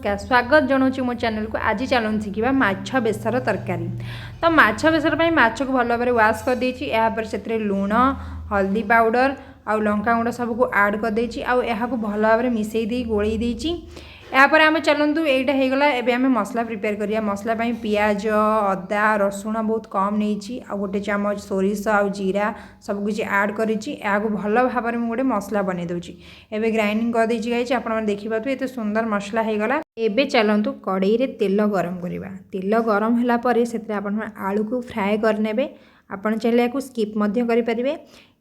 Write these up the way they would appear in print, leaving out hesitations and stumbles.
नमस्कार स्वागत जनाऊँ मो चैनल को आज चलन शिखा माछ बेसर तरकारी। तो माछ बेसर माछ को भल भाव वाश कर देछि यापर से लुण हल्दी पाउडर आउ लंका गुंड सबको ऐड कर देछि आउ यहा को भल भाव मिसई दे गोलई देछि। यापर आम चलतु यहीटा होगला एबे आम मसला प्रिपेयर करिया। मसला पियाज अदा रसुण बहुत कम नहीं आ गोटे चामच सोरिष आउ जीरा सबकि ऐड करिछि। को भल भाव में गोटे मसला बनै दउछि। एबे ग्राइंडिंग कर देछि गाइछि आपण देखिपातु एते सुंदर मसला होगला। एबे चलतु कड़ाई रे तेल गरम करिबा। तेल गरम होला परे सेते आपण आलू को फ्राए करनेबे। आपण चाहिले याकू स्किप मध्य करि परिबे।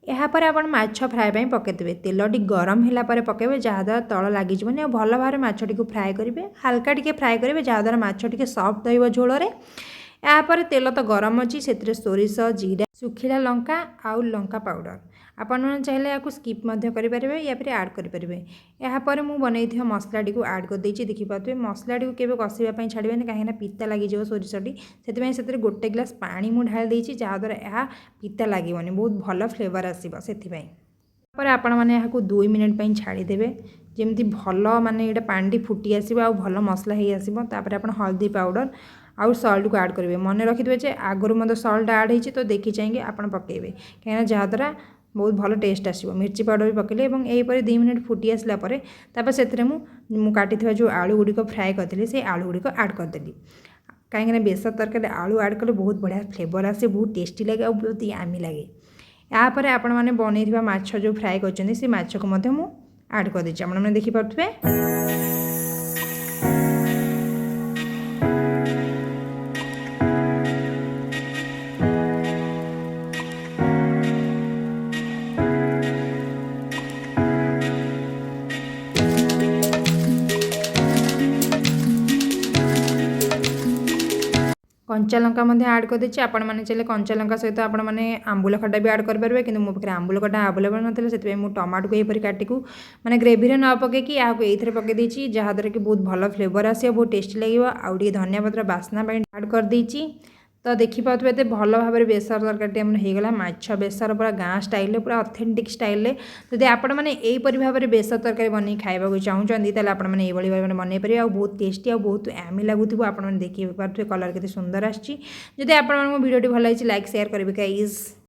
यापर आप माछ फ्राए ପାଇଁ पकईदेवे। तेलटी गरम होला परे पकेबे जहाँद्वारा तल लगिजबनी और भल भाव माछटी को फ्राए करेंगे। हाल्का टिके फ्राए करेंगे जहाँद्वारा माछ टिके सॉफ्ट रहिबो झोलरे। यापर तेल तो गरम अच्छी से सोरिष जीरा सुखिला लंका आउ लंका पाउडर आपण चाहिए या स्किप करेंगे या फिर ऐड करेंगे। यापर मुझे बनई मसलाटी को ऐड कर देछि। देखिपे मसलाटी को केवे कषापी छाड़बे कहीं पिता लगे सोरिषटी से गोटे ग्लास पानी मुझे ढाल देछि जहाँद्वारा यह पिता लगेनि बहुत भल फ्लेवर आसो से आपण मैंने 2 मिनिट छाड़ीदेवे जमी भल माने पानी फुटी आसो आ भल मसला हो आसपर आप हल्दी पाउडर आउ सल्ट को ऐड करेंगे। मन रखिथे आगुरी मतलब सल्ट ऐड होती तो देखी चाहिए आप पकेबे कहीं जहाँद्वारा बहुत भल टेस्ट आसो। मिर्ची पाउडर भी पकेले यहीपर 2 मिनिट फुटी आसलापर से काटी जो आलू गुड़िक फ्राए करते से आलू गुड़िक ऐड करदेली। कहीं बेसर तरकारी आलू ऐड कले बहुत बढ़िया फ्लेवर आसे बहुत टेस्टी लगे और बहुत यामी लगे। यापर आपण मैंने बनई माछ जो फ्राए कर से माछ को ऐड कर देछि। आपण देखिपे कंचा लंका ऐड कर देछि। आपण मैंने चाहिए कंचा लंका सहित आपण मैंने आंबुल खटा भी ऐड करेंगे कि मो पाखे आंबुल खटा आवेलेबल ना से टमाटो को यहपर काटिक मैंने ग्रेवी न पकईकि या ये पकई देछि जहाँद्वारा कि बहुत भल फ्लेवर आसे बहुत टेस्टी लगे। आउ धनिया पत्र बास्ना ऐड कर देछि। तो देखिपे ये भल भाव में बेसर तरकारी होगला माछ बेसर पूरा गाँ स्टाइल पूरा ऑथेंटिक स्टाइल। जदि आपण मैंने यहीपरि भाव में बेसर तरकारी बन खाइबा चाहूँगी तेल आप भाई भाव में बनई पारे। बहुत टेस्टी और बहुत यामी लगुव आप देखिए कलर के सुंदर आसी। जदि आप भिडियोटी भल लगी लाइक शेयर करेंगे गाइस।